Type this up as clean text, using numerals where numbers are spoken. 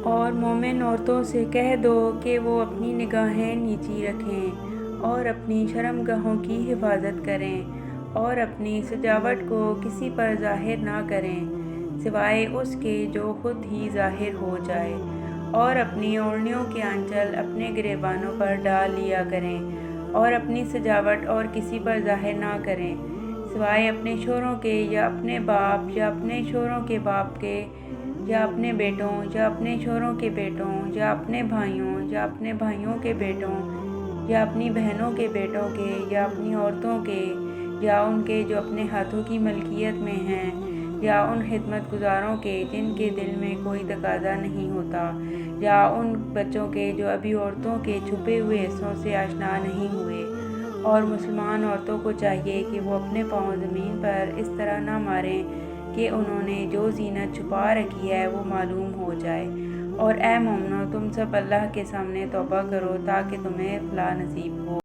اور مومن عورتوں سے کہہ دو کہ وہ اپنی نگاہیں نیچی رکھیں اور اپنی شرمگاہوں کی حفاظت کریں اور اپنی سجاوٹ کو کسی پر ظاہر نہ کریں سوائے اس کے جو خود ہی ظاہر ہو جائے، اور اپنی اوڑھنیوں کے آنچل اپنے گریبانوں پر ڈال لیا کریں اور اپنی سجاوٹ اور کسی پر ظاہر نہ کریں سوائے اپنے شوہروں کے یا اپنے باپ یا اپنے شوہروں کے باپ کے یا اپنے بیٹوں یا اپنے شوہروں کے بیٹوں یا اپنے بھائیوں یا اپنے بھائیوں کے بیٹوں یا اپنی بہنوں کے بیٹوں کے یا اپنی عورتوں کے یا ان کے جو اپنے ہاتھوں کی ملکیت میں ہیں یا ان خدمت گزاروں کے جن کے دل میں کوئی تقاضا نہیں ہوتا یا ان بچوں کے جو ابھی عورتوں کے چھپے ہوئے حصوں سے آشنا نہیں ہوئے۔ اور مسلمان عورتوں کو چاہیے کہ وہ اپنے پاؤں زمین پر اس طرح نہ ماریں کہ انہوں نے جو زینت چھپا رکھی ہے وہ معلوم ہو جائے، اور اے مومنو تم سب اللہ کے سامنے توبہ کرو تاکہ تمہیں فلاح نصیب ہو۔